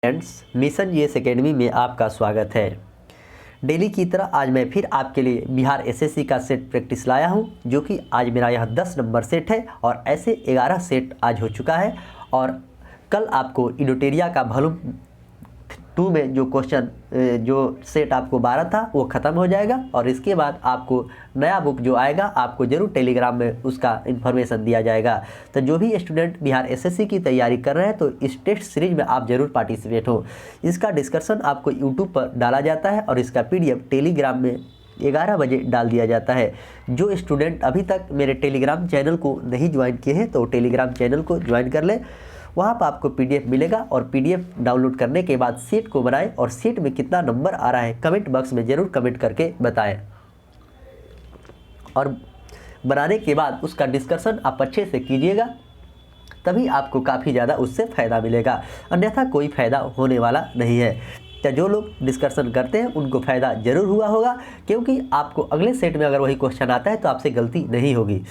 Friends, mission GS academy में आपका स्वागत है। डेली की तरह आज मैं फिर आपके लिए बिहार एसएससी का सेट प्रैक्टिस लाया हूं, जो कि आज मेरा यह 10 नंबर सेट है और ऐसे 11 सेट आज हो चुका है। और कल आपको इडोटेरिया का वॉल्यूम 2 में जो क्वेश्चन जो सेट आपको 12 था वो ख़त्म हो जाएगा और इसके बाद आपको नया बुक जो आएगा आपको ज़रूर टेलीग्राम में उसका इन्फॉर्मेशन दिया जाएगा। तो जो भी स्टूडेंट बिहार एसएससी की तैयारी कर रहे हैं तो इस टेस्ट सीरीज में आप ज़रूर पार्टिसिपेट हो। इसका डिस्कशन आपको यूट्यूब पर डाला जाता है और इसका PDF टेलीग्राम में 11 बजे डाल दिया जाता है। जो स्टूडेंट अभी तक मेरे टेलीग्राम चैनल को नहीं ज्वाइन किए हैं तो टेलीग्राम चैनल को ज्वाइन कर लें। वहाँ पर आपको PDF मिलेगा और PDF डाउनलोड करने के बाद सीट को बनाएं और सीट में कितना नंबर आ रहा है कमेंट बॉक्स में ज़रूर कमेंट करके बताएं। और बनाने के बाद उसका डिस्कशन आप अच्छे से कीजिएगा, तभी आपको काफ़ी ज़्यादा उससे फ़ायदा मिलेगा, अन्यथा कोई फ़ायदा होने वाला नहीं है। तो जो लोग डिस्कशन करते हैं उनको फ़ायदा ज़रूर हुआ होगा, क्योंकि आपको अगले सेट में अगर वही क्वेश्चन आता है तो आपसे गलती नहीं होगी।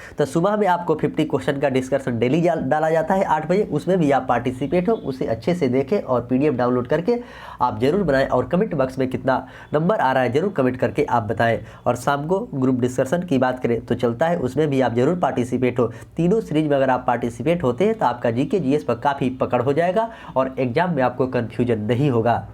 तो सुबह में आपको 50 क्वेश्चन का डिस्कशन डेली डाला जाता है 8 बजे, उसमें भी आप पार्टिसिपेट हो, उसे अच्छे से देखें और PDF डाउनलोड करके आप ज़रूर बनाएं और कमेंट बॉक्स में कितना नंबर आ रहा है ज़रूर कमेंट करके आप बताएं। और शाम को ग्रुप डिस्कशन की बात करें तो चलता है, उसमें भी आप ज़रूर पार्टिसिपेट हो। तीनों सीरीज में अगर आप पार्टिसिपेट होते हैं तो आपका GK GS पर काफ़ी पकड़ हो जाएगा और एग्ज़ाम में आपको कन्फ्यूजन नहीं होगा।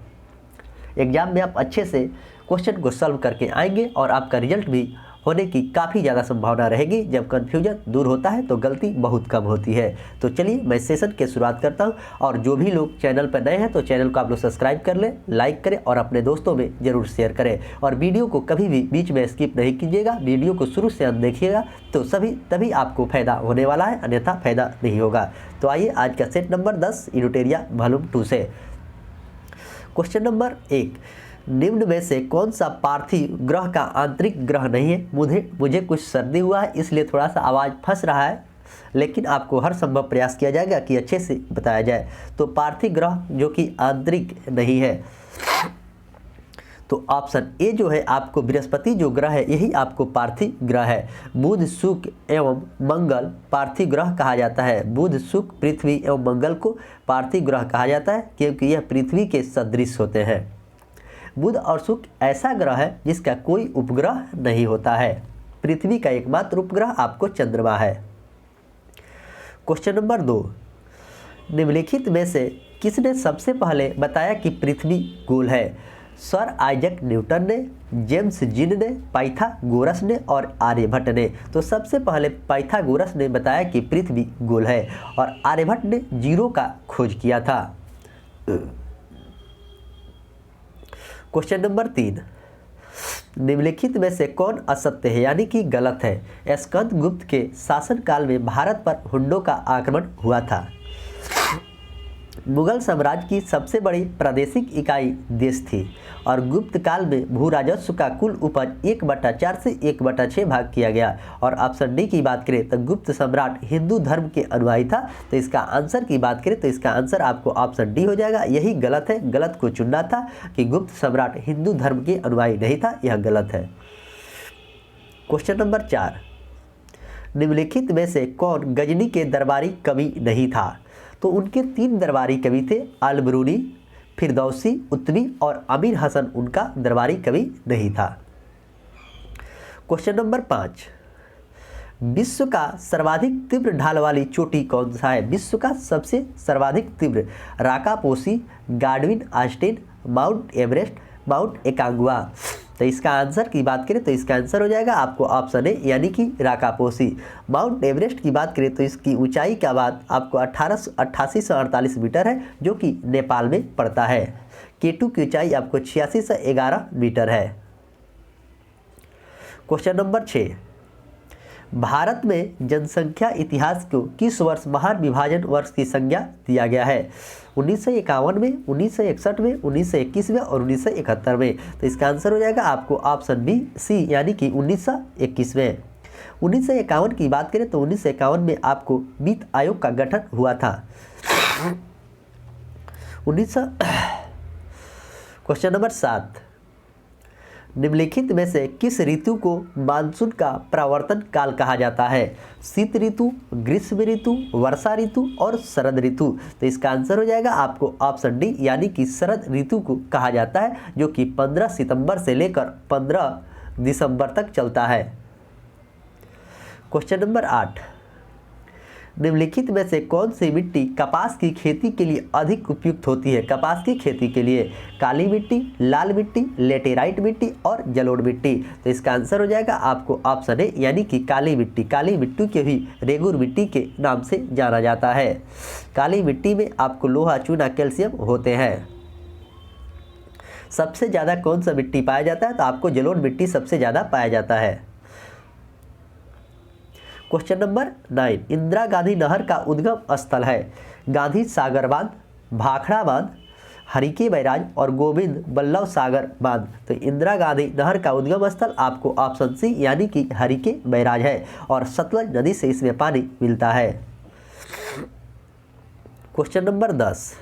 एग्ज़ाम में आप अच्छे से क्वेश्चन को सॉल्व करके आएंगे और आपका रिजल्ट भी होने की काफ़ी ज़्यादा संभावना रहेगी। जब कन्फ्यूजन दूर होता है तो गलती बहुत कम होती है। तो चलिए मैं सेशन की शुरुआत करता हूं और जो भी लोग चैनल पर नए हैं तो चैनल को आप लोग सब्सक्राइब कर लें, लाइक करें और अपने दोस्तों में ज़रूर शेयर करें। और वीडियो को कभी भी बीच में स्किप नहीं कीजिएगा, वीडियो को शुरू से अंत देखिएगा तो तभी आपको फ़ायदा होने वाला है, अन्यथा फ़ायदा नहीं होगा। तो आइए आज का सेट नंबर 10 इडोटेरिया वॉल्यूम 2 से। क्वेश्चन नंबर 1, निम्न में से कौन सा पार्थिव ग्रह का आंतरिक ग्रह नहीं है? मुझे कुछ सर्दी हुआ है इसलिए थोड़ा सा आवाज़ फंस रहा है, लेकिन आपको हर संभव प्रयास किया जाएगा कि अच्छे से बताया जाए। तो पार्थिव ग्रह जो कि आंतरिक नहीं है, तो ऑप्शन ए जो है आपको बृहस्पति जो ग्रह है यही आपको पार्थिव ग्रह है। बुध, शुक्र एवं मंगल पार्थिव ग्रह कहा जाता है। बुध, शुक्र, पृथ्वी एवं मंगल को पार्थिव ग्रह कहा जाता है क्योंकि यह पृथ्वी के सदृश होते हैं। बुध और शुक्र ऐसा ग्रह है जिसका कोई उपग्रह नहीं होता है। पृथ्वी का एकमात्र उपग्रह आपको चंद्रमा है। क्वेश्चन नंबर 2, निम्नलिखित में से किसने सबसे पहले बताया कि पृथ्वी गोल है? सर आइजैक न्यूटन ने, जेम्स जीन ने, पाइथागोरस ने और आर्यभट्ट ने। तो सबसे पहले पाइथागोरस ने बताया कि पृथ्वी गोल है और आर्यभट्ट ने जीरो का खोज किया था। क्वेश्चन नंबर 3, निम्नलिखित में से कौन असत्य है यानी कि गलत है? स्कंदगुप्त के शासनकाल में भारत पर हुंडों का आक्रमण हुआ था। मुगल साम्राज्य की सबसे बड़ी प्रादेशिक इकाई देश थी और गुप्त काल में भू राजस्व का कुल उपज 1/4 से 1/6 भाग किया गया। और ऑप्शन डी की बात करें तो गुप्त सम्राट हिंदू धर्म के अनुयायी था। तो इसका आंसर की बात करें तो इसका आंसर आपको ऑप्शन डी हो जाएगा। यही गलत है, गलत को चुनना था कि गुप्त सम्राट हिंदू धर्म के अनुयायी नहीं था, यह गलत है। क्वेश्चन नंबर 4, निम्नलिखित में से कौन गजनी के दरबारी कवि नहीं था? तो उनके 3 दरबारी कवि थे, अल-बरूनी, फिरदौसी, उत्तमी और अमीर हसन उनका दरबारी कवि नहीं था। क्वेश्चन नंबर 5, विश्व का सर्वाधिक तीव्र ढाल वाली चोटी कौन सा है? विश्व का सबसे सर्वाधिक तीव्र, Rakaposhi, Godwin Austen, mount Everest, mount Aconcagua. तो इसका आंसर की बात करें तो इसका आंसर हो जाएगा आपको ऑप्शन ए यानी कि राकापोसी। माउंट एवरेस्ट की बात करें तो इसकी ऊंचाई का बात आपको 8848 मीटर है, जो कि नेपाल में पड़ता है। K2 की ऊंचाई आपको 8611 मीटर है। क्वेश्चन नंबर 6, भारत में जनसंख्या इतिहास को किस वर्ष महान विभाजन वर्ष की संज्ञा दिया गया है? 1951 में, 1961 में, 1921 में और 1971 में। तो इसका आंसर हो जाएगा आपको ऑप्शन बी सी यानी कि 1921 में। 1951 की बात करें तो 1951 में आपको वित्त आयोग का गठन हुआ था। क्वेश्चन नंबर 7, निम्नलिखित में से किस ऋतु को मानसून का प्रवर्तन काल कहा जाता है? शीत ऋतु, ग्रीष्म ऋतु, वर्षा ऋतु और शरद ऋतु। तो इसका आंसर हो जाएगा आपको ऑप्शन डी, यानी कि शरद ऋतु को कहा जाता है, जो कि 15 सितंबर से लेकर 15 दिसंबर तक चलता है। क्वेश्चन नंबर 8, निम्नलिखित में से कौन सी मिट्टी कपास की खेती के लिए अधिक उपयुक्त होती है? कपास की खेती के लिए काली मिट्टी, लाल मिट्टी, लेटेराइट मिट्टी और जलोढ़ मिट्टी। तो इसका आंसर हो जाएगा आपको ऑप्शन ए, यानी कि काली मिट्टी। काली मिट्टी के भी रेगुर मिट्टी के नाम से जाना जाता है। काली मिट्टी में आपको लोहा, चूना, कैल्शियम होते हैं। सबसे ज़्यादा कौन सा मिट्टी पाया जाता है? तो आपको जलोढ़ मिट्टी सबसे ज़्यादा पाया जाता है। क्वेश्चन नंबर 9, इंदिरा गांधी नहर का उद्गम स्थल है? गांधी सागर बांध, भाखड़ा बांध, हरिके बैराज और गोविंद बल्लभ सागर बांध। तो इंदिरा गांधी नहर का उद्गम स्थल आपको ऑप्शन सी, यानी कि हरिके बैराज है और सतलज नदी से इसमें पानी मिलता है। क्वेश्चन नंबर 10,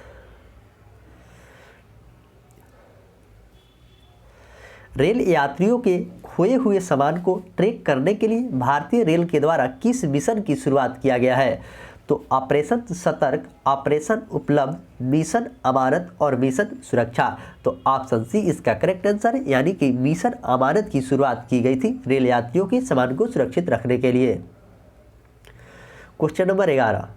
रेल यात्रियों के खोए हुए सामान को ट्रैक करने के लिए भारतीय रेल के द्वारा किस मिशन की शुरुआत किया गया है? तो ऑपरेशन सतर्क, ऑपरेशन उपलब्ध, मिशन अमानत और मिशन सुरक्षा। तो ऑप्शन सी इसका करेक्ट आंसर है, यानी कि मिशन अमानत की शुरुआत की गई थी रेल यात्रियों के सामान को सुरक्षित रखने के लिए। क्वेश्चन नंबर 11,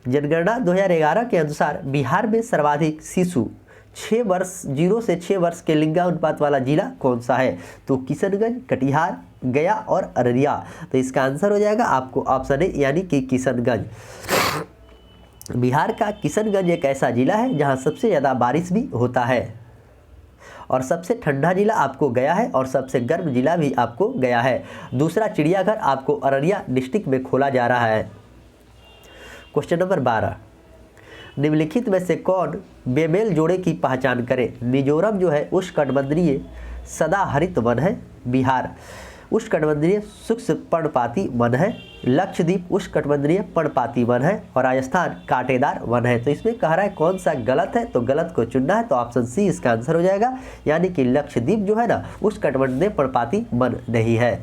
जनगणना 2011 के अनुसार बिहार में सर्वाधिक शिशु 0 से 6 वर्ष के लिंगानुपात वाला जिला कौन सा है? तो किशनगंज, कटिहार, गया और अररिया। तो इसका आंसर हो जाएगा आपको ऑप्शन ए, यानी कि किशनगंज। बिहार का किशनगंज एक ऐसा जिला है जहां सबसे ज़्यादा बारिश भी होता है और सबसे ठंडा जिला आपको गया है और सबसे गर्म जिला भी आपको गया है। दूसरा चिड़ियाघर आपको अररिया डिस्ट्रिक्ट में खोला जा रहा है। क्वेश्चन नंबर 12, निम्नलिखित में से कौन बेमेल जोड़े की पहचान करे? मिजोरम जो है उष्णकटिबंधीय सदाहरित वन है, बिहार उष्णकटिबंधीय शुष्क पर्णपाती वन है, लक्षद्वीप उष्णकटिबंधीय पर्णपाती वन है और राजस्थान कांटेदार वन है। तो इसमें कह रहा है कौन सा गलत है, तो गलत को चुनना है। तो ऑप्शन सी इसका आंसर हो जाएगा, यानी कि लक्षद्वीप जो है ना उष्णकटिबंधीय पर्णपाती वन नहीं है।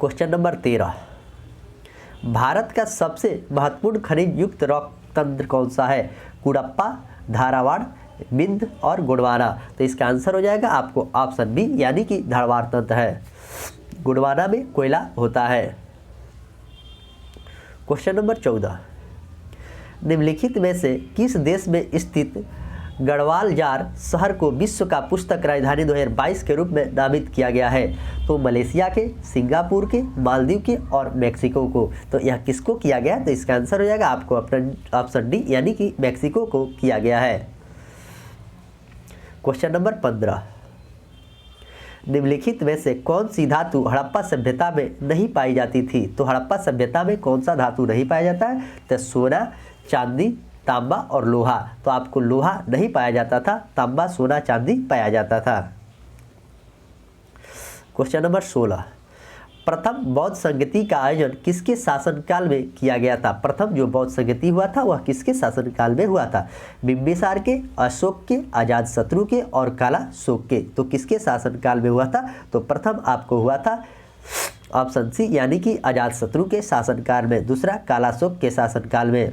क्वेश्चन नंबर 13, भारत का सबसे महत्वपूर्ण खनिज युक्त रॉक तंत्र कौन सा है? कुडप्पा, धारावाड़, बिंद और गोंडवाना। तो इसका आंसर हो जाएगा आपको ऑप्शन बी, यानी कि धारवाड़ तंत्र है। गोंडवाना में कोयला होता है। क्वेश्चन नंबर 14, निम्नलिखित में से किस देश में स्थित गढ़वाल जार शहर को विश्व का पुस्तक राजधानी 2022 के रूप में नामित किया गया है? तो मलेशिया के, सिंगापुर के, मालदीव के और मैक्सिको को। तो यह किसको किया गया? तो इसका आंसर हो जाएगा आपको ऑप्शन डी, यानी कि मैक्सिको को किया गया है। क्वेश्चन नंबर 15, निम्नलिखित में से कौन सी धातु हड़प्पा सभ्यता में नहीं पाई जाती थी? तो हड़प्पा सभ्यता में कौन सा धातु नहीं पाया जाता है? तो सोना, चांदी, तांबा और लोहा। तो आपको लोहा नहीं पाया जाता था, तांबा, सोना, चांदी पाया जाता था। क्वेश्चन नंबर 16, प्रथम बौद्ध संगति का आयोजन किसके शासनकाल में किया गया था? प्रथम जो बौद्ध संगति हुआ था वह किसके शासनकाल में हुआ था? बिंबिसार के, अशोक के, अजातशत्रु के और कालाशोक के। तो किसके शासनकाल में हुआ था? तो प्रथम आपको हुआ था ऑप्शन सी, यानी कि अजातशत्रु के शासनकाल में, दूसरा कालाशोक के शासनकाल में,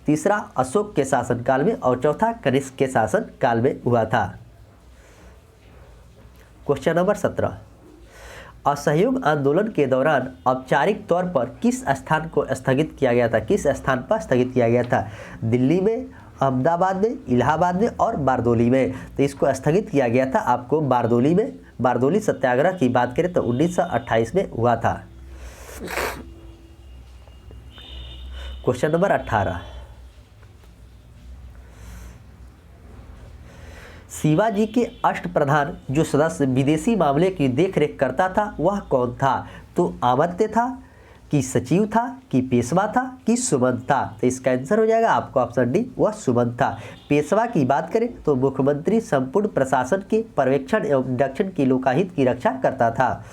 तीसरा अशोक के शासनकाल में और चौथा कनिष्क के शासनकाल में हुआ था। क्वेश्चन नंबर 17, असहयोग आंदोलन के दौरान औपचारिक तौर पर किस स्थान को स्थगित किया गया था? किस स्थान पर स्थगित किया गया था? दिल्ली में, अहमदाबाद में, इलाहाबाद में और बारदोली में। तो इसको स्थगित किया गया था आपको बारदोली में। बारदोली सत्याग्रह की बात करें तो 1928 में हुआ था। क्वेश्चन नंबर 18, शिवाजी के अष्टप्रधान जो सदस्य विदेशी मामले की देखरेख करता था वह कौन था? तो अमात्य था कि सचिव था कि पेशवा था कि सुमंत था? तो इसका आंसर हो जाएगा आपको ऑप्शन डी, वह सुमंत था। पेशवा की बात करें तो मुख्यमंत्री संपूर्ण प्रशासन के पर्यवेक्षण एवं दक्षिण के लोकहित की रक्षा करता था।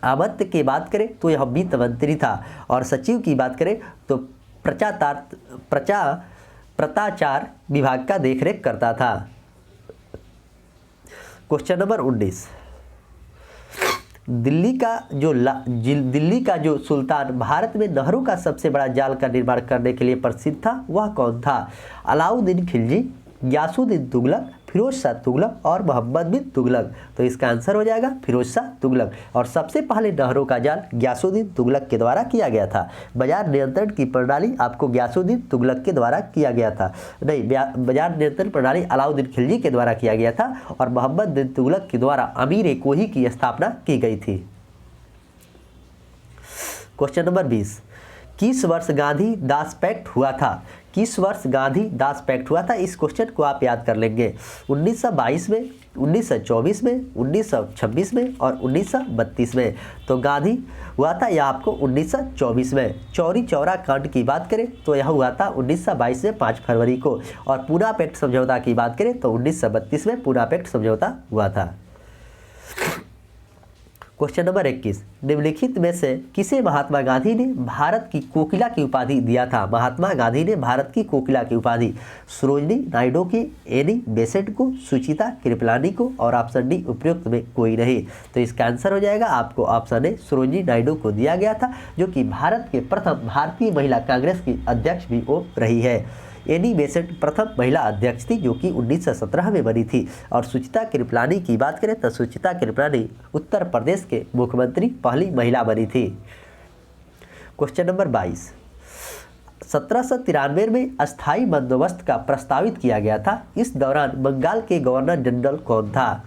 अमात्य की बात करें तो यह वित्त मंत्री था और सचिव की बात करें तो पत्राचार विभाग का देखरेख करता था। क्वेश्चन नंबर 19, दिल्ली का जो सुल्तान भारत में नहरों का सबसे बड़ा जाल का निर्माण करने के लिए प्रसिद्ध था, वह कौन था? अलाउद्दीन खिलजी, गयासुद्दीन तुगलक, फिरोज शाह तुगलक और मोहम्मद बिन तुगलक। तो इसका आंसर हो जाएगा फिरोज शाह तुगलक। और सबसे पहले नहरों का जाल गयासुद्दीन तुगलक के द्वारा किया गया था। बाजार नियंत्रण की प्रणाली आपको गयासुद्दीन तुगलक के द्वारा किया गया था, नहीं, बाजार नियंत्रण प्रणाली अलाउद्दीन खिलजी के द्वारा किया गया था और मोहम्मद बिन तुगलक के द्वारा अमीर-ए-कोही की स्थापना की गई थी। क्वेश्चन नंबर 20, किस वर्ष गांधी दास पैक्ट हुआ था? किस वर्ष गांधी दास पैक्ट हुआ था? इस क्वेश्चन को आप याद कर लेंगे। 1922 में, 1924 में, 1926 में और 1932 में। तो गांधी हुआ था यह आपको 1924 में। चौरी चौरा कांड की बात करें तो यह हुआ था 1922 में 5 फरवरी को। और पूना पैक्ट समझौता की बात करें तो 1932 में पूना पैक्ट समझौता हुआ था। क्वेश्चन नंबर 21, निम्नलिखित में से किसे महात्मा गांधी ने भारत की कोकिला की उपाधि दिया था? महात्मा गांधी ने भारत की कोकिला की उपाधि सरोजिनी नायडू की, एनी बेसेंट को, सुचिता कृपलानी को और ऑप्शन डी उपयुक्त में कोई नहीं। तो इसका आंसर हो जाएगा आपको ऑप्शन ए सरोजिनी नायडू को दिया गया था, जो कि भारत के प्रथम भारतीय महिला कांग्रेस की अध्यक्ष भी वो रही है। एनी बेसेंट प्रथम महिला अध्यक्ष थी, जो कि 1917 में बनी थी। और सुचिता कृपलानी की बात करें तो सुचिता कृपलानी उत्तर प्रदेश के मुख्यमंत्री पहली महिला बनी थी। क्वेश्चन नंबर 22, 1793 में अस्थायी बंदोबस्त का प्रस्तावित किया गया था। इस दौरान बंगाल के गवर्नर जनरल कौन था?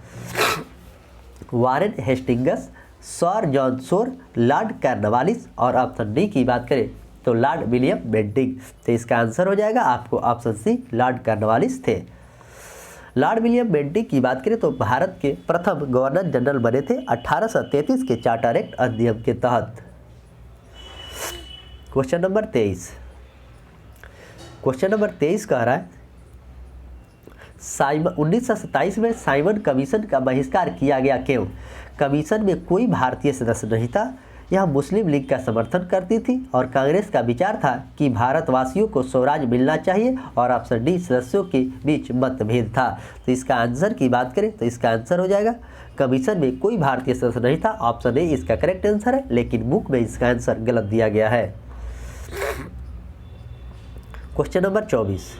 Warren Hastings, sir John Shore, Lord Cornwallis और ऑप्शन डी की बात करें तो लॉर्ड विलियम बेंटिंग। तो इसका आंसर हो जाएगा आपको ऑप्शन सी लॉर्ड कॉर्नवालिस थे। लॉर्ड विलियम बेंटिंग की बात करें तो भारत के प्रथम गवर्नर जनरल बने थे 1833 के चार्टर एक्ट अधिनियम के तहत। क्वेश्चन नंबर 23, क्वेश्चन नंबर 23 कह रहा है 1927 में साइमन कमीशन का बहिष्कार किया गया क्यों? कमीशन में कोई भारतीय सदस्य नहीं था। यह मुस्लिम लीग का समर्थन करती थी और कांग्रेस का विचार था कि भारतवासियों को स्वराज मिलना चाहिए और ऑप्शन डी सदस्यों के बीच मतभेद था। तो इसका आंसर की बात करें तो इसका आंसर हो जाएगा कमीशन में कोई भारतीय सदस्य नहीं था। ऑप्शन ए इसका करेक्ट आंसर है, लेकिन बुक में इसका आंसर गलत दिया गया है। क्वेश्चन नंबर 24,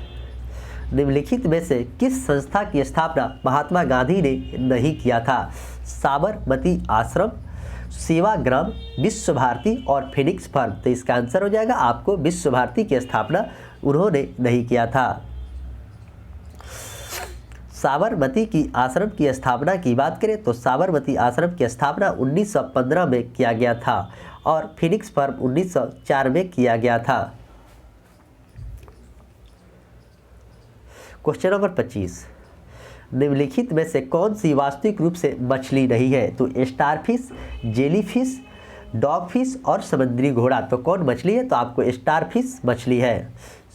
निम्नलिखित में से किस संस्था की स्थापना महात्मा गांधी ने नहीं किया था? साबरमती आश्रम, सेवाग्राम, विश्व भारती और फिनिक्स फर्म। तो इसका आंसर हो जाएगा आपको विश्व भारती की स्थापना उन्होंने नहीं किया था। साबरमती की आश्रम की स्थापना की बात करें तो साबरमती आश्रम की स्थापना 1915 में किया गया था और फिनिक्स फर्म 1904 में किया गया था। क्वेश्चन नंबर 25, निम्नलिखित में से कौन सी वास्तविक रूप से मछली नहीं है? तो स्टारफिश, जेलीफिश, डॉगफिश और समुद्री घोड़ा। तो कौन मछली है? तो आपको स्टारफिश मछली है।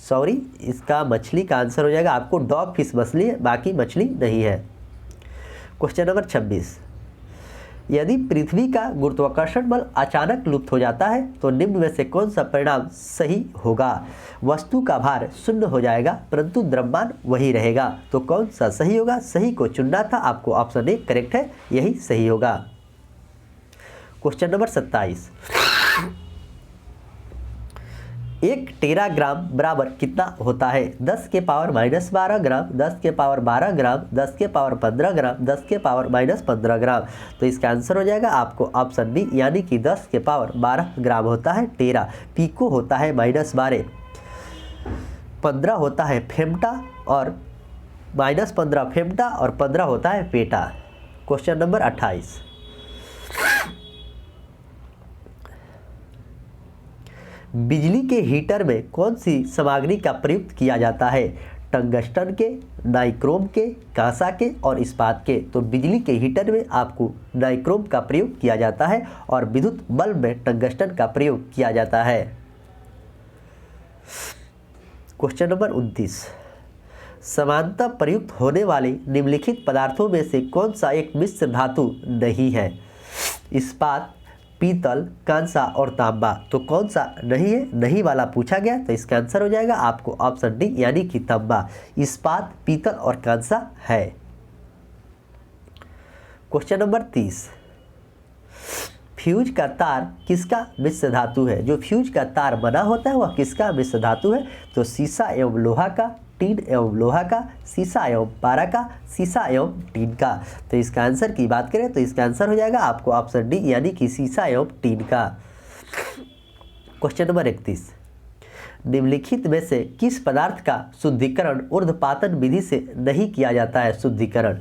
सॉरी, इसका मछली का आंसर हो जाएगा आपको डॉगफिश मछली है, बाकी मछली नहीं है। क्वेश्चन नंबर 26, यदि पृथ्वी का गुरुत्वाकर्षण बल अचानक लुप्त हो जाता है तो निम्न में से कौन सा परिणाम सही होगा? वस्तु का भार शून्य हो जाएगा परंतु द्रव्यमान वही रहेगा। तो कौन सा सही होगा? सही को चुनना था आपको, ऑप्शन ए करेक्ट है, यही सही होगा। क्वेश्चन नंबर 27, 1 टेराग्राम बराबर कितना होता है? 10 के पावर -12 ग्राम, 10 के पावर 12 ग्राम, 10 के पावर 15 ग्राम, 10 के पावर -15 ग्राम। तो इसका आंसर हो जाएगा आपको ऑप्शन बी, यानी कि 10 के पावर 12 ग्राम होता है टेरा। पीको होता है -12, 15 होता है फेम्टा और -15 फेम्टा और 15 होता है पेटा। क्वेश्चन नंबर 28, बिजली के हीटर में कौन सी सामग्री का प्रयोग किया जाता है? टंगस्टन के, नाइक्रोम के, कांसा के और इस्पात के। तो बिजली के हीटर में आपको नाइक्रोम का प्रयोग किया जाता है और विद्युत बल्ब में टंगस्टन का प्रयोग किया जाता है। क्वेश्चन नंबर 29, समानतः प्रयुक्त होने वाले निम्नलिखित पदार्थों में से कौन सा एक मिश्र धातु नहीं है? इस्पात, पीतल, कांसा और तांबा। तो कौन सा नहीं है, नहीं वाला पूछा गया, तो इसका आंसर हो जाएगा आपको ऑप्शन डी यानी कि तांबा। इस्पात, पीतल और कांसा है। क्वेश्चन नंबर 30, फ्यूज का तार किसका मिश्र धातु है? जो फ्यूज का तार बना होता है वह किसका मिश्र धातु है? तो सीसा एवं लोहा का, टीन एवं लोहा का, सीसा एवं पारा का, सीसा एवं टीन का। तो इसका आंसर की बात करें तो इसका आंसर हो जाएगा आपको ऑप्शन डी यानी कि सीसा एवं टीन का। क्वेश्चन नंबर 31, निम्नलिखित में से किस पदार्थ का शुद्धिकरण ऊर्ध्वपातन विधि से नहीं किया जाता है? शुद्धिकरण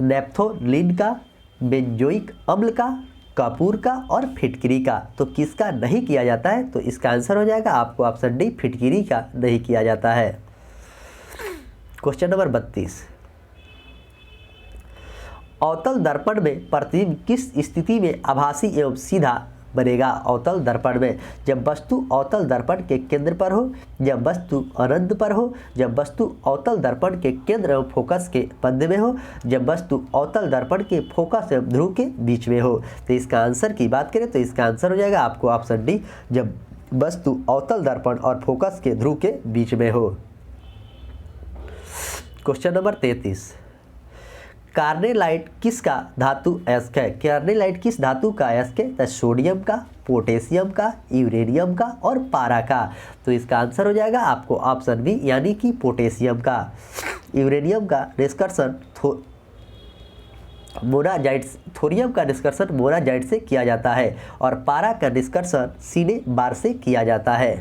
नेप्थोलीन का, बेंजोइक अम्ल का, कपूर का और फिटकिरी का। तो किसका नहीं किया जाता है? तो इसका आंसर हो जाएगा आपको ऑप्शन डी फिटकिरी का नहीं किया जाता है। क्वेश्चन नंबर 32, अवतल दर्पण में प्रतिबिंब किस स्थिति में आभासी एवं सीधा बनेगा? अवतल दर्पण में जब वस्तु अवतल दर्पण के केंद्र पर हो, जब वस्तु अनंत पर हो, जब वस्तु अवतल दर्पण के केंद्र एवं फोकस के मध्य में हो, जब वस्तु अवतल दर्पण के फोकस एवं ध्रुव के बीच में हो। तो इसका आंसर की बात करें तो इसका आंसर हो जाएगा आपको ऑप्शन डी, जब वस्तु अवतल दर्पण और फोकस के ध्रुव के बीच में हो। क्वेश्चन नंबर 33, कार्नेलाइट किसका धातु अयस्क है? कार्नेलाइट किस धातु का अयस्क है? सोडियम का, पोटेशियम का, यूरेनियम का और पारा का। तो इसका आंसर हो जाएगा आपको ऑप्शन बी यानी कि पोटेशियम का। यूरेनियम का निष्कर्षण मोनाजाइट, थोरियम का निष्कर्षण मोनाजाइट से किया जाता है और पारा का निष्कर्षण सीने बार से किया जाता है।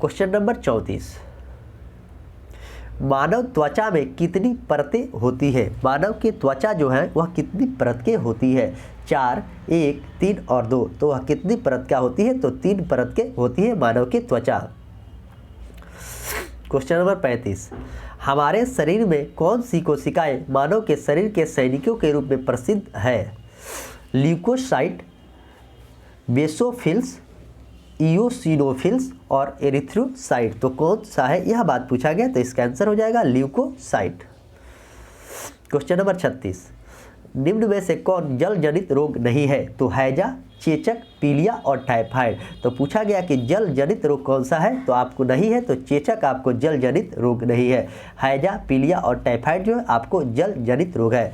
क्वेश्चन नंबर 34, मानव त्वचा में कितनी परतें होती है? मानव की त्वचा जो है वह कितनी परत के होती है? 4, 1, 3 और 2। तो वह कितनी परत का होती है? तो 3 परत के होती है मानव की त्वचा। क्वेश्चन नंबर 35, हमारे शरीर में कौन सी कोशिकाएं मानव के शरीर के सैनिकों के रूप में प्रसिद्ध है? ल्यूकोसाइट, बेसोफिल्स, इओसिनोफिल्स और एरिथ्रोसाइट। तो कौन सा है यह बात पूछा गया, तो इसका आंसर हो जाएगा ल्यूकोसाइट। क्वेश्चन नंबर 36, निम्न में से कौन जल जनित रोग नहीं है? तो हैजा, चेचक, पीलिया और टाइफाइड। तो पूछा गया कि जल जनित रोग कौन सा है, तो आपको नहीं है, तो चेचक आपको जल जनित रोग नहीं है। हैजा, पीलिया और टाइफाइड जो है आपको जल जनित रोग है।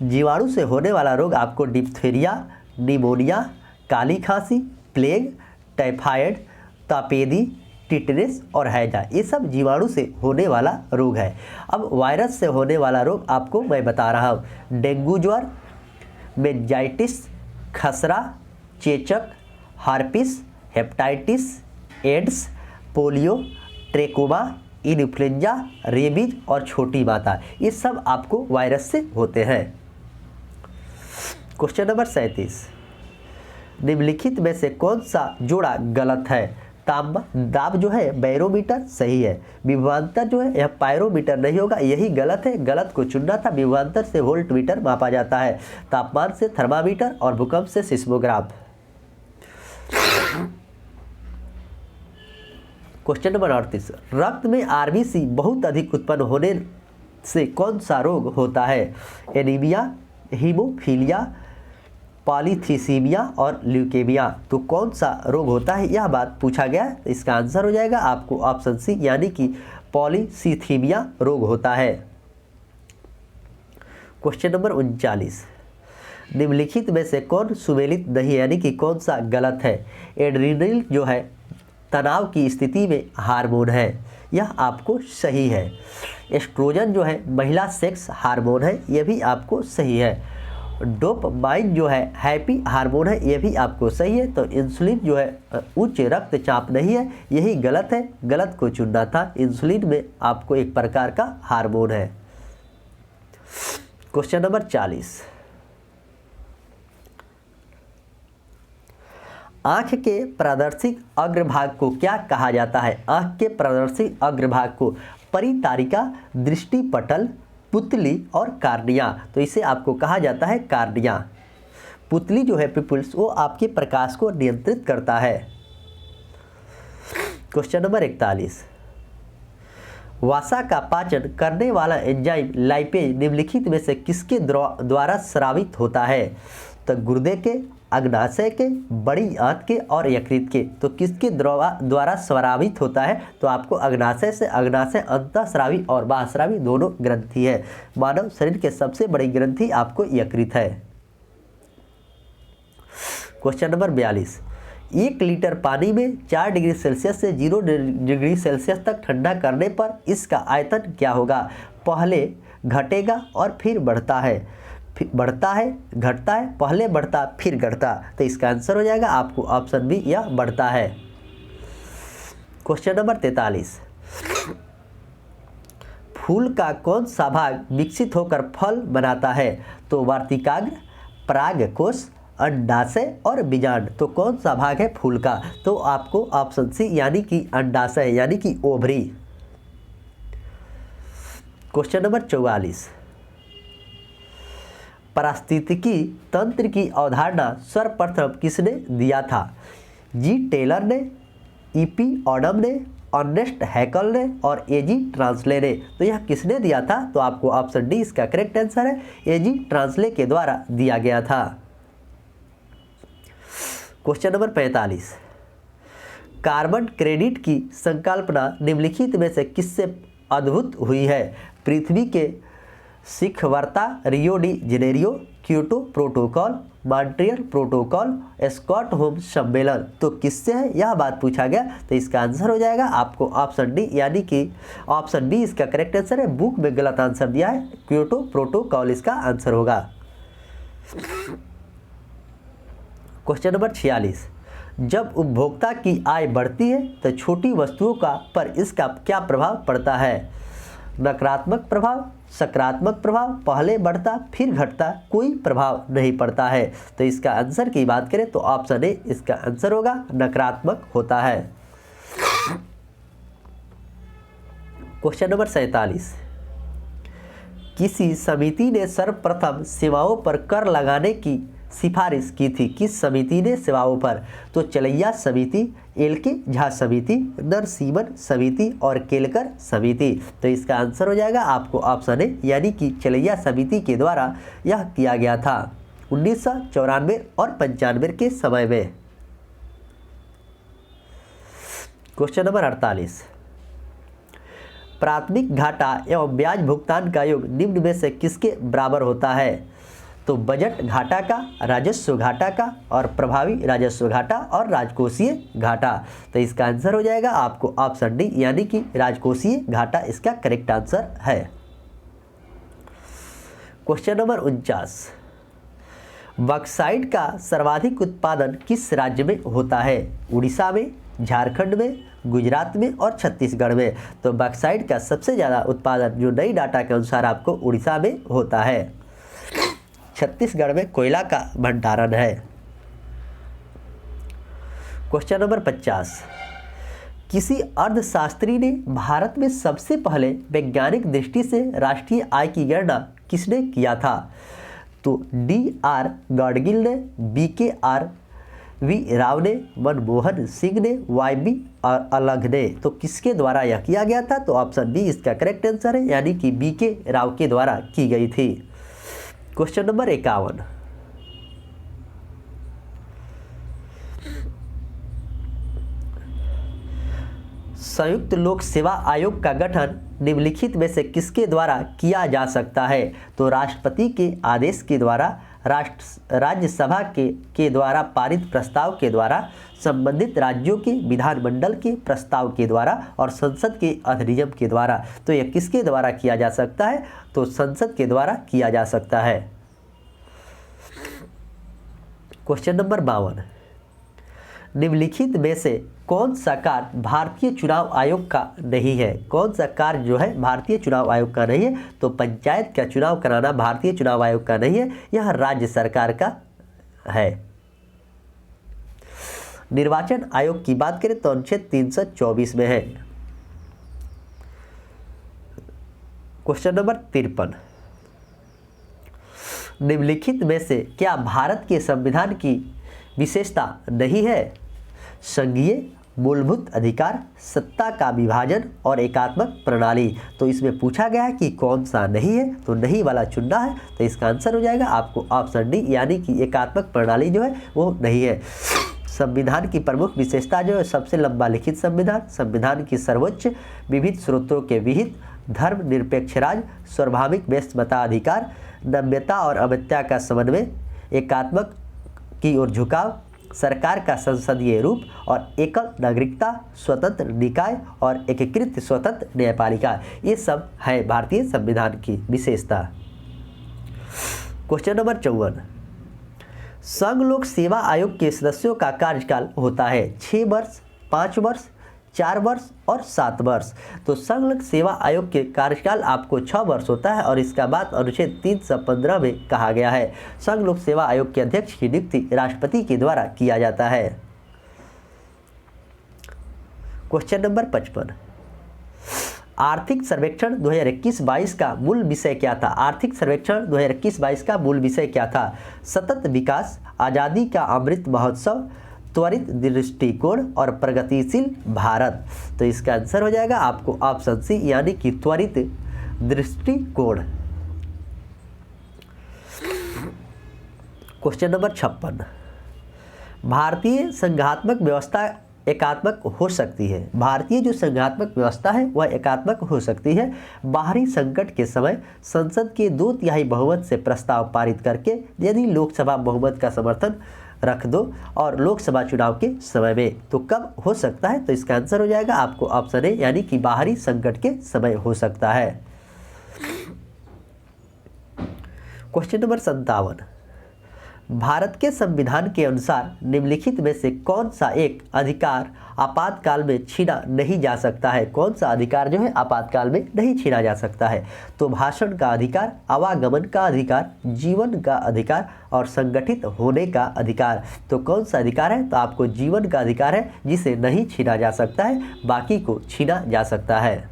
जीवाणु से होने वाला रोग आपको डिप्थीरिया, निमोनिया, काली खांसी, प्लेग, टाइफाइड, तापेदी, टिटनेस और हैजा, ये सब जीवाणु से होने वाला रोग है। अब वायरस से होने वाला रोग आपको मैं बता रहा हूँ, डेंगू ज्वर, मेनिंजाइटिस, खसरा, चेचक, herpes, hepatitis, AIDS, polio, trachoma, influenza, rabies और छोटी माता, ये सब आपको वायरस से होते हैं। क्वेश्चन नंबर 37, निम्नलिखित में से कौन सा जोड़ा गलत है? दाब जो है बैरोमीटर सही है, विभवांतर जो है यह पायरोमीटर नहीं होगा, यही गलत है, गलत को चुनना था। विभवांतर से वोल्टमीटर मापा जाता है, तापमान से थर्मामीटर और भूकंप से सिस्मोग्राफ। क्वेश्चन नंबर 38, रक्त में आरबीसी बहुत अधिक उत्पन्न होने से कौन सा रोग होता है? एनीमिया, हीमोफीलिया, पॉलीथीसीमिया और ल्यूकेमिया। तो कौन सा रोग होता है यह बात पूछा गया है, तो इसका आंसर हो जाएगा आपको ऑप्शन सी यानी कि पॉलीसीथीमिया रोग होता है। क्वेश्चन नंबर 39, निम्नलिखित में से कौन सुमेलित नहीं यानी कि कौन सा गलत है? एड्रीनल जो है तनाव की स्थिति में हार्मोन है, यह आपको सही है। एस्ट्रोजन जो है महिला सेक्स हार्मोन है, यह भी आपको सही है। डोपामाइन जो है हैप्पी हार्मोन है, यह भी आपको सही है। तो इंसुलिन जो है उच्च रक्तचाप नहीं है, यही गलत है, गलत को चुनना था। इंसुलिन में आपको एक प्रकार का हार्मोन है। क्वेश्चन नंबर 40, आंख के प्रदर्शिक अग्रभाग को क्या कहा जाता है? आंख के प्रदर्शिक अग्रभाग को परितारिका, दृष्टिपटल, पुतली और कार्निया। तो इसे आपको कहा जाता है कार्निया। पुतली जो है पिपुल्स, वो आपके प्रकाश को नियंत्रित करता है। क्वेश्चन नंबर 41, वसा का पाचन करने वाला एंजाइम लाइपेज निम्नलिखित में से किसके द्वारा स्रावित होता है? तो गुर्दे के, अग्नाशय के, बड़ी आंत के और यकृत के। तो किसके द्वारा स्रावित होता है? तो आपको अग्नाशय से। अग्नाशय अंतःस्रावी और बाह्यस्रावी दोनों ग्रंथि है। मानव शरीर के सबसे बड़ी ग्रंथि आपको यकृत है। क्वेश्चन नंबर 42, 1 लीटर पानी में 4 डिग्री सेल्सियस से 0 डिग्री सेल्सियस तक ठंडा करने पर इसका आयतन क्या होगा? पहले घटेगा और फिर बढ़ता है, बढ़ता है, घटता है, पहले बढ़ता फिर घटता। तो इसका आंसर हो जाएगा आपको ऑप्शन बी, यह बढ़ता है। क्वेश्चन नंबर 43, फूल का कौन सा भाग विकसित होकर फल बनाता है? तो वार्तिकाग्र, परागकोश, अंडाशय और बीजांड। तो कौन सा भाग है फूल का? तो आपको ऑप्शन सी यानी कि अंडाशय यानी कि ओवरी। क्वेश्चन नंबर 44, पारिस्थितिकी तंत्र की अवधारणा सर्वप्रथम किसने दिया था? जी टेलर ने, ईपी ऑडम ने, अर्नेस्ट हैकल ने और एजी ट्रांसले ने। तो यह किसने दिया था? तो आपको ऑप्शन डी इसका करेक्ट आंसर है, एजी ट्रांसले के द्वारा दिया गया था। क्वेश्चन नंबर 45, कार्बन क्रेडिट की संकल्पना निम्नलिखित में से किससे अद्भुत हुई है? पृथ्वी के शिखरवार्ता, Rio de Janeiro, Kyoto protocol, Montreal protocol, Stockholm सम्मेलन। तो किससे है यह बात पूछा गया? तो इसका आंसर हो जाएगा आपको ऑप्शन डी यानी कि ऑप्शन डी इसका करेक्ट आंसर है। बुक में गलत आंसर दिया है, क्योटो प्रोटोकॉल इसका आंसर होगा। क्वेश्चन नंबर 46, जब उपभोक्ता की आय बढ़ती है तो छोटी वस्तुओं का पर इसका क्या प्रभाव पड़ता है? नकारात्मक प्रभाव, सकारात्मक प्रभाव, पहले बढ़ता फिर घटता, कोई प्रभाव नहीं पड़ता है। तो इसका आंसर की बात करें तो ऑप्शन ए इसका आंसर होगा, नकारात्मक होता है। क्वेश्चन नंबर 47, किसी समिति ने सर्वप्रथम सेवाओं पर कर लगाने की सिफारिश की थी? किस समिति ने सेवाओं पर? तो चलैया समिति, एलके झा समिति, नरसीमन समिति और केलकर समिति। तो इसका आंसर हो जाएगा आपको ऑप्शन ए यानी कि चलैया समिति के द्वारा यह किया गया था 1994 और 95 के समय में। क्वेश्चन नंबर 48, प्राथमिक घाटा एवं ब्याज भुगतान का योग निम्न में से किसके बराबर होता है? तो बजट घाटा का, राजस्व घाटा का और प्रभावी राजस्व घाटा और राजकोषीय घाटा। तो इसका आंसर हो जाएगा आपको ऑप्शन डी यानी कि राजकोषीय घाटा इसका करेक्ट आंसर है। क्वेश्चन नंबर 49, बॉक्साइट का सर्वाधिक उत्पादन किस राज्य में होता है? उड़ीसा में, झारखंड में, गुजरात में और छत्तीसगढ़ में। तो बॉक्साइट का सबसे ज़्यादा उत्पादन जो नई डाटा के अनुसार आपको उड़ीसा में होता है। छत्तीसगढ़ में कोयला का भंडारण है। क्वेश्चन नंबर 50, किसी अर्थशास्त्री ने भारत में सबसे पहले वैज्ञानिक दृष्टि से राष्ट्रीय आय की गणना किसने किया था? तो D.R. गाडगिल ने, B.K.R.V. राव ने, मनमोहन सिंह ने, Y.B. अलग ने। तो किसके द्वारा यह किया गया था? तो ऑप्शन बी इसका करेक्ट आंसर है यानी कि B.K. राव के द्वारा की गई थी। क्वेश्चन नंबर 51, संयुक्त लोक सेवा आयोग का गठन निम्नलिखित में से किसके द्वारा किया जा सकता है? तो राष्ट्रपति के आदेश के द्वारा, राज्यसभा के द्वारा पारित प्रस्ताव के द्वारा, संबंधित राज्यों के विधानमंडल के प्रस्ताव के द्वारा और संसद के अधिनियम के द्वारा। तो यह किसके द्वारा किया जा सकता है? तो संसद के द्वारा किया जा सकता है। क्वेश्चन नंबर 52, निम्नलिखित में से कौन सा कार्य भारतीय चुनाव आयोग का नहीं है? कौन सा कार्य जो है भारतीय चुनाव आयोग का नहीं है? तो पंचायत का चुनाव कराना भारतीय चुनाव आयोग का नहीं है, यह राज्य सरकार का है। निर्वाचन आयोग की बात करें तो अनुच्छेद 324 में है। क्वेश्चन नंबर 53, निम्नलिखित में से क्या भारत के संविधान की विशेषता नहीं है? संघीय, मूलभूत अधिकार, सत्ता का विभाजन और एकात्मक प्रणाली। तो इसमें पूछा गया है कि कौन सा नहीं है, तो नहीं वाला चुनना है। तो इसका आंसर हो जाएगा आपको ऑप्शन डी, यानी कि एकात्मक प्रणाली जो है वो नहीं है। संविधान की प्रमुख विशेषता जो है, सबसे लंबा लिखित संविधान, संविधान की सर्वोच्च, विविध स्रोतों के विहित, धर्मनिरपेक्ष राज, सार्वभौमिक व्यस्त मताधिकार, नम्यता और अमितता का समन्वय, एकात्मक की ओर झुकाव, सरकार का संसदीय रूप और एकल नागरिकता, स्वतंत्र निकाय और एकीकृत स्वतंत्र न्यायपालिका। ये सब है भारतीय संविधान की विशेषता। क्वेश्चन नंबर 54, संघ लोक सेवा आयोग के सदस्यों का कार्यकाल होता है 6 वर्ष, 5 वर्ष, 4 वर्ष और 7 वर्ष। तो संघ लोक सेवा आयोग के कार्यकाल आपको 6 वर्ष होता है और इसका बात अनुच्छेद 315 में कहा गया है। संघ लोक सेवा आयोग के अध्यक्ष की नियुक्ति राष्ट्रपति के द्वारा किया जाता है। क्वेश्चन नंबर 55, आर्थिक सर्वेक्षण 2021-22 का मूल विषय क्या था? आर्थिक सर्वेक्षण 2021-22 का मूल विषय क्या था? सतत विकास, आज़ादी का अमृत महोत्सव, त्वरित दृष्टिकोण और प्रगतिशील भारत। तो इसका आंसर हो जाएगा आपको ऑप्शन सी, यानी कि त्वरित दृष्टिकोण। क्वेश्चन नंबर 56, भारतीय संघात्मक व्यवस्था एकात्मक हो सकती है। भारतीय जो संघात्मक व्यवस्था है वह एकात्मक हो सकती है बाहरी संकट के समय संसद के 2/3 बहुमत से प्रस्ताव पारित करके, यदि लोकसभा बहुमत का समर्थन रख दो और लोकसभा चुनाव के समय में। तो कब हो सकता है? तो इसका आंसर हो जाएगा आपको ऑप्शन ए, यानी कि बाहरी संकट के समय हो सकता है। क्वेश्चन नंबर 57, भारत के संविधान के अनुसार निम्नलिखित में से कौन सा एक अधिकार आपातकाल में छीना नहीं जा सकता है? कौन सा अधिकार जो है आपातकाल में नहीं छीना जा सकता है? तो भाषण का अधिकार, आवागमन का अधिकार, जीवन का अधिकार और संगठित होने का अधिकार। तो कौन सा अधिकार है? तो आपको जीवन का अधिकार है जिसे नहीं छीना जा सकता है, बाकी को छीना जा सकता है।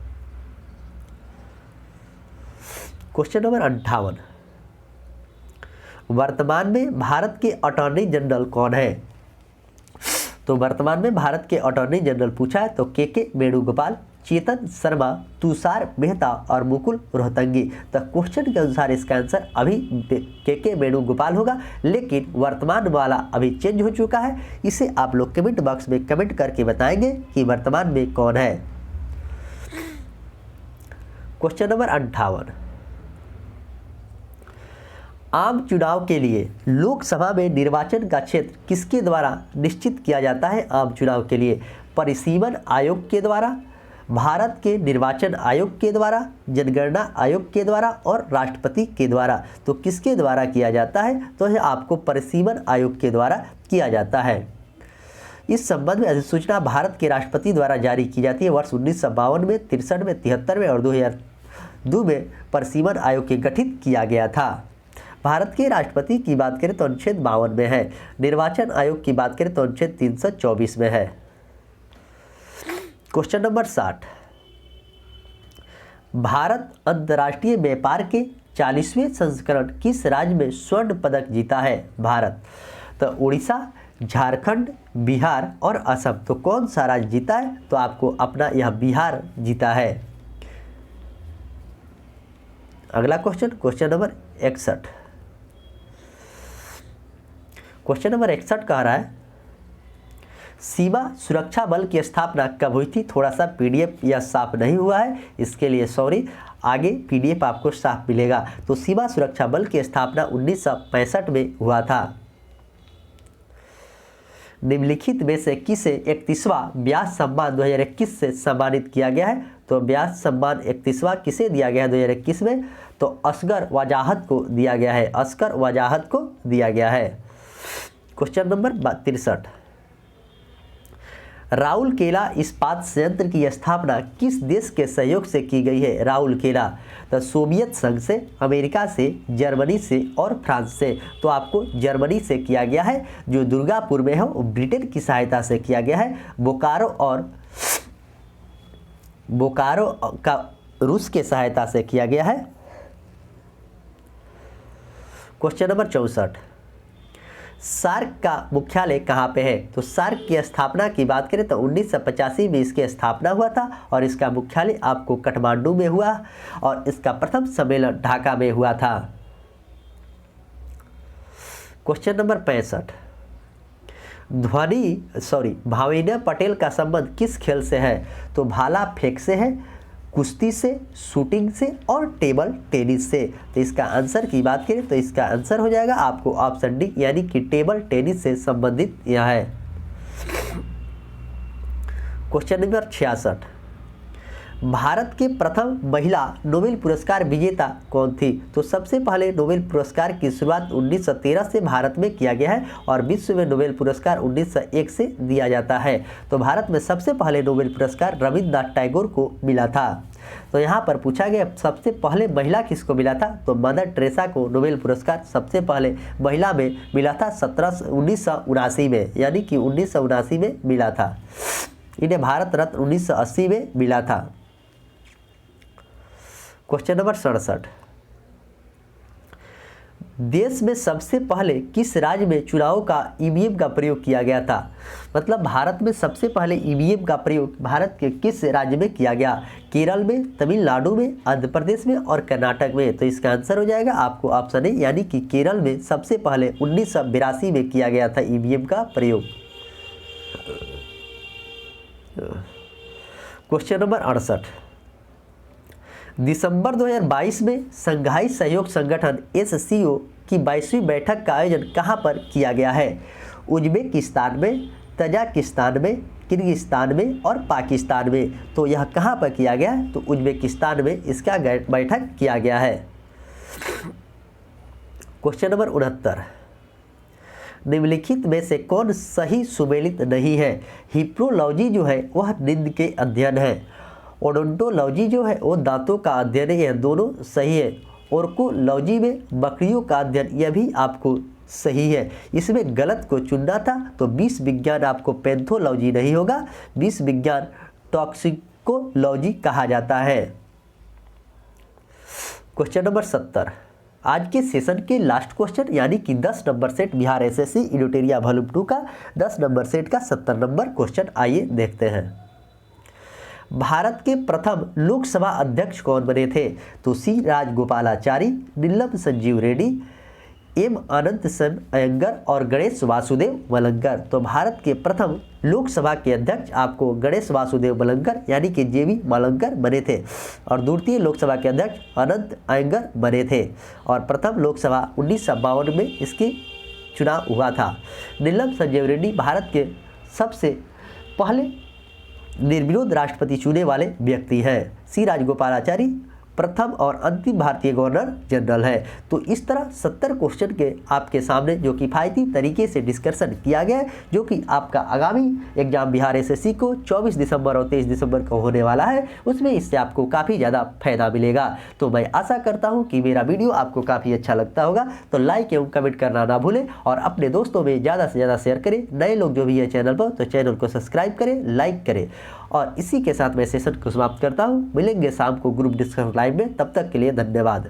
क्वेश्चन नंबर 58, वर्तमान में भारत के अटॉर्नी जनरल कौन है? तो वर्तमान में भारत के अटॉर्नी जनरल पूछा है तो के वेणुगोपाल, चेतन शर्मा, तुषार मेहता और मुकुल रोहतंगी। तो क्वेश्चन के अनुसार इसका आंसर अभी के वेणुगोपाल होगा, लेकिन वर्तमान वाला अभी चेंज हो चुका है। इसे आप लोग कमेंट बॉक्स में कमेंट करके बताएंगे कि वर्तमान में कौन है। क्वेश्चन नंबर 58, आम चुनाव के लिए लोकसभा में निर्वाचन का क्षेत्र किसके द्वारा निश्चित किया जाता है? आम चुनाव के लिए परिसीमन आयोग के द्वारा, भारत के निर्वाचन आयोग के द्वारा, जनगणना आयोग के द्वारा और राष्ट्रपति के द्वारा। तो किसके द्वारा किया जाता है? तो यह आपको परिसीमन आयोग के द्वारा किया जाता है। इस संबंध में अधिसूचना भारत के राष्ट्रपति द्वारा जारी की जाती है। वर्ष 1952 में, 63 में, 73 में और 2002 में परिसीमन आयोग के गठित किया गया था। भारत के राष्ट्रपति की बात करें तो अनुच्छेद 52 में है। निर्वाचन आयोग की बात करें तो अनुच्छेद 324 में है। क्वेश्चन नंबर 60, भारत अंतर्राष्ट्रीय व्यापार के 40वें संस्करण किस राज्य में स्वर्ण पदक जीता है? भारत, तो उड़ीसा, झारखंड, बिहार और असम। तो कौन सा राज्य जीता है? तो आपको अपना यह बिहार जीता है। अगला question, question number 61। Question number 61 कह रहा है, सीमा सुरक्षा बल की स्थापना कब हुई थी? थोड़ा सा पीडीएफ यह साफ नहीं हुआ है, इसके लिए सॉरी, आगे पीडीएफ आपको साफ मिलेगा। तो सीमा सुरक्षा बल की स्थापना 1965 में हुआ था। निम्नलिखित में से किसे 31वां व्यास सम्मान 2021 से सम्मानित किया गया है? तो व्यास सम्मान 31वां किसे दिया गया है 2021 में? तो असगर वजाहत को दिया गया है, असगर वजाहत को दिया गया है। क्वेश्चन नंबर 63, राउरकेला इस्पात संयंत्र की स्थापना किस देश के सहयोग से की गई है? राउरकेला, तो सोवियत संघ से, अमेरिका से, जर्मनी से और फ्रांस से। तो आपको जर्मनी से किया गया है। जो दुर्गापुर में है वो ब्रिटेन की सहायता से किया गया है। बोकारो का रूस के सहायता से किया गया है। क्वेश्चन नंबर 64, सार्क का मुख्यालय कहाँ पे है? तो सार्क की स्थापना की बात करें तो 1985 में इसकी स्थापना हुआ था और इसका मुख्यालय आपको काठमांडू में हुआ और इसका प्रथम सम्मेलन ढाका में हुआ था। क्वेश्चन नंबर 65, भाविना पटेल का संबंध किस खेल से है? तो भाला फेंक से है, कुश्ती से, शूटिंग से और टेबल टेनिस से। तो इसका आंसर की बात करें तो इसका आंसर हो जाएगा आपको ऑप्शन डी, यानी कि टेबल टेनिस से संबंधित यह है। क्वेश्चन नंबर 66, भारत के प्रथम महिला नोबेल पुरस्कार विजेता कौन थी? तो सबसे पहले नोबेल पुरस्कार की शुरुआत 1913 से भारत में किया गया है और विश्व में नोबेल पुरस्कार 1901 से दिया जाता है। तो भारत में सबसे पहले नोबेल पुरस्कार रविन्द्रनाथ टैगोर को मिला था। तो यहाँ पर पूछा गया सबसे पहले महिला किसको मिला था? तो मदर टेरेसा को नोबेल पुरस्कार सबसे पहले महिला में मिला था 1979 में, यानी कि 1979 में मिला था। इन्हें भारत रत्न 1980 में मिला था। क्वेश्चन नंबर 67, देश में सबसे पहले किस राज्य में चुनाव का ईवीएम का प्रयोग किया गया था? मतलब भारत में सबसे पहले ईवीएम का प्रयोग भारत के किस राज्य में किया गया? केरल में, तमिलनाडु में, आंध्र प्रदेश में और कर्नाटक में। तो इसका आंसर हो जाएगा आपको ऑप्शन ए, यानी कि केरल में सबसे पहले 1982 में किया गया था ईवीएम का प्रयोग। क्वेश्चन नंबर 68, दिसंबर 2022 में संघाई सहयोग संगठन SCO की 22वीं बैठक का आयोजन कहां पर किया गया है? उज्बेकिस्तान में, तजाकिस्तान में, किर्गिस्तान में और पाकिस्तान में। तो यह कहां पर किया गया है? तो उज्बेकिस्तान में इसका बैठक किया गया है। क्वेश्चन नंबर 69, निम्नलिखित में से कौन सही सुमेलित नहीं है? हिप्रोलॉजी जो है वह नींद के अध्ययन है, ओडोंटोलॉजी जो है वो दांतों का अध्ययन है, यह दोनों सही है। ओर्कोलॉजी में बकरियों का अध्ययन, यह भी आपको सही है। इसमें गलत को चुनना था तो विष विज्ञान आपको पैथोलॉजी नहीं होगा, विष विज्ञान टॉक्सिकोलॉजी कहा जाता है। क्वेश्चन नंबर 70, आज के सेशन के लास्ट क्वेश्चन यानी कि 10 number set Bihar SSC editorial volume 2 का 10 नंबर सेट का 70 नंबर क्वेश्चन, आइए देखते हैं। भारत के प्रथम लोकसभा अध्यक्ष कौन बने थे? तो सी राजगोपालाचारी, नीलम संजीव रेड्डी, M अनंत सेन अयंगर और गणेश वासुदेव मलंगर। तो भारत के प्रथम लोकसभा के अध्यक्ष आपको गणेश वासुदेव मलंगर यानी कि JV मलंगर बने थे और द्वितीय लोकसभा के अध्यक्ष अनंत अयंगर बने थे और प्रथम लोकसभा 1952 में इसकी चुनाव हुआ था। नीलम संजीव रेड्डी भारत के सबसे पहले निर्विरोध राष्ट्रपति चुने वाले व्यक्ति हैं। सी राजगोपालाचारी प्रथम और अंतिम भारतीय गवर्नर जनरल है। तो इस तरह 70 क्वेश्चन के आपके सामने जो किफ़ायती तरीके से डिस्कशन किया गया है, जो कि आपका आगामी एग्जाम बिहार SSC को 24 दिसंबर और 23 दिसंबर को होने वाला है, उसमें इससे आपको काफ़ी ज़्यादा फायदा मिलेगा। तो मैं आशा करता हूँ कि मेरा वीडियो आपको काफ़ी अच्छा लगता होगा। तो लाइक एवं कमेंट करना ना भूलें और अपने दोस्तों में ज़्यादा से ज़्यादा शेयर करें। नए लोग जो भी है चैनल पर तो चैनल को सब्सक्राइब करें, लाइक करें। और इसी के साथ मैं सेशन को समाप्त करता हूँ। मिलेंगे शाम को ग्रुप डिस्कशन लाइव में, तब तक के लिए धन्यवाद।